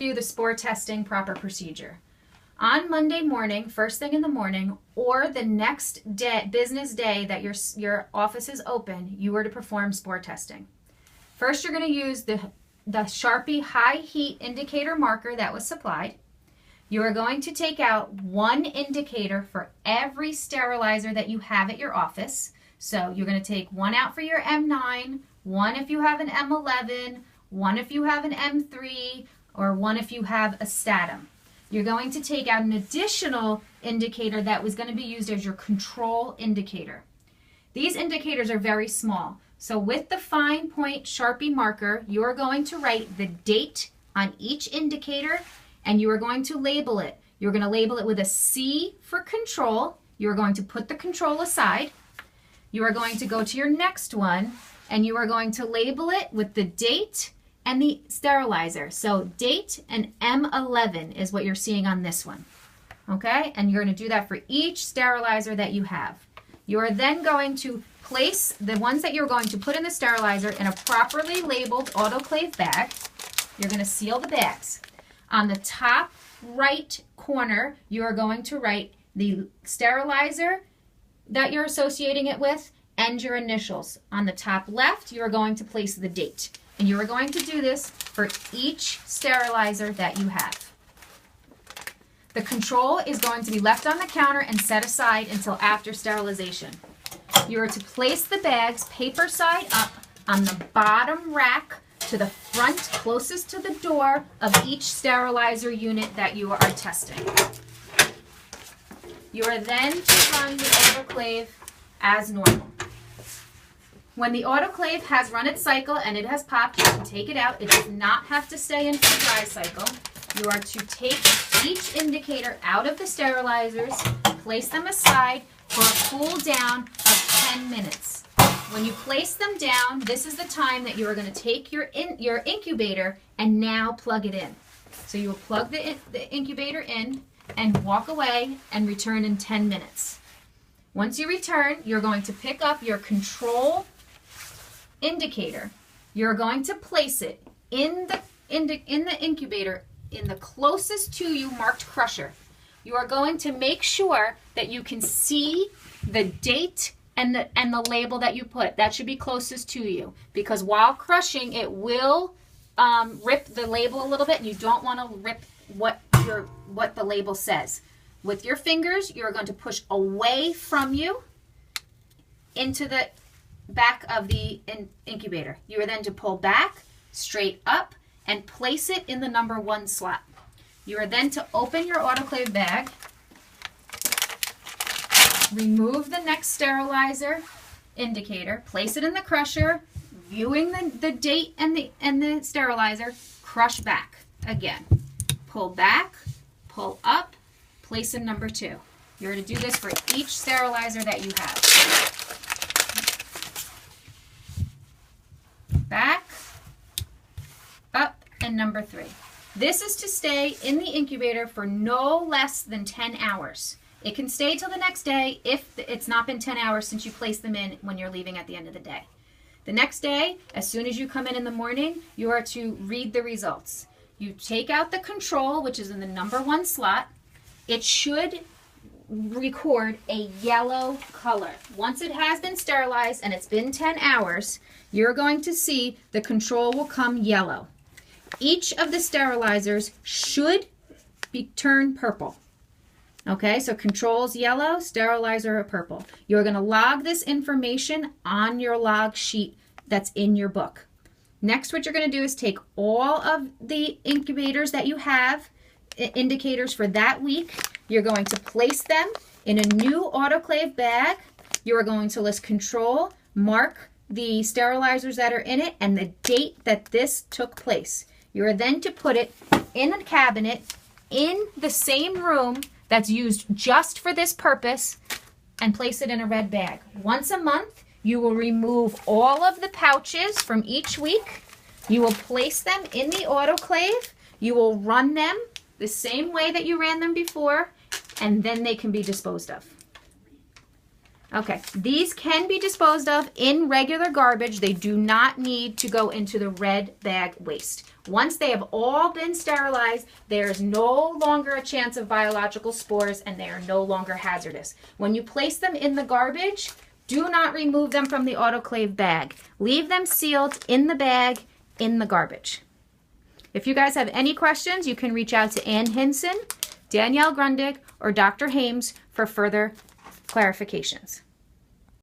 do the spore testing proper procedure. On Monday morning, first thing in the morning, or the next day, business day that your office is open, you are to perform spore testing. First, you're going to use the Sharpie high heat indicator marker that was supplied. You are going to take out one indicator for every sterilizer that you have at your office. So you're going to take one out for your M9, one if you have an M11, one if you have an M3, or one if you have a Statum. You're going to take out an additional indicator that was going to be used as your control indicator. These indicators are very small. So with the fine point Sharpie marker, you are going to write the date on each indicator and you are going to label it. You're going to label it with a C for control. You're going to put the control aside. You are going to go to your next one and you are going to label it with the date and the sterilizer. So date and M11 is what you're seeing on this one. Okay? And you're going to do that for each sterilizer that you have. You are then going to place the ones that you're going to put in the sterilizer in a properly labeled autoclave bag. You're going to seal the bags. On the top right corner, you are going to write the sterilizer that you're associating it with and your initials. On the top left, you are going to place the date. And you are going to do this for each sterilizer that you have. The control is going to be left on the counter and set aside until after sterilization. You are to place the bags paper side up on the bottom rack to the front closest to the door of each sterilizer unit that you are testing. You are then to run the autoclave as normal. When the autoclave has run its cycle and it has popped, you can take it out. It does not have to stay in for dry cycle. You are to take each indicator out of the sterilizers, place them aside for a cool down of 10 minutes. When you place them down, this is the time that you are going to take your incubator and now plug it in. So you will plug the incubator in and walk away and return in 10 minutes. Once you return, you're going to pick up your control indicator. You're going to place it in the incubator in the closest to you marked crusher. You are going to make sure that you can see the date and the label that you put. That should be closest to you, because while crushing it will rip the label a little bit, and you don't want to rip what the label says. With your fingers, you're going to push away from you into the back of the incubator. You are then to pull back, straight up, and place it in the number 1 slot. You are then to open your autoclave bag, remove the next sterilizer indicator, place it in the crusher, viewing the date and the sterilizer, crush back again. Pull back, pull up, place in number 2. You're to do this for each sterilizer that you have. Back, up, and number 3. This is to stay in the incubator for no less than 10 hours. It can stay till the next day if it's not been 10 hours since you placed them in when you're leaving at the end of the day. The next day, as soon as you come in the morning, you are to read the results. You take out the control, which is in the number 1 slot. It should record a yellow color. Once it has been sterilized and it's been 10 hours, you're going to see the control will come yellow. Each of the sterilizers should turn purple. Okay, so control's yellow, sterilizer are purple. You're going to log this information on your log sheet that's in your book. Next, what you're going to do is take all of the incubators that you have, indicators for that week. You're going to place them in a new autoclave bag. You are going to list control, mark the sterilizers that are in it, and the date that this took place. You are then to put it in a cabinet in the same room that's used just for this purpose and place it in a red bag. Once a month, you will remove all of the pouches from each week. You will place them in the autoclave. You will run them the same way that you ran them before, and then they can be disposed of. Okay, these can be disposed of in regular garbage. They do not need to go into the red bag waste. Once they have all been sterilized, there is no longer a chance of biological spores and they are no longer hazardous. When you place them in the garbage, do not remove them from the autoclave bag. Leave them sealed in the bag in the garbage. If you guys have any questions, you can reach out to Ann Hinson, Danielle Grundig, or Dr. Hames for further clarifications.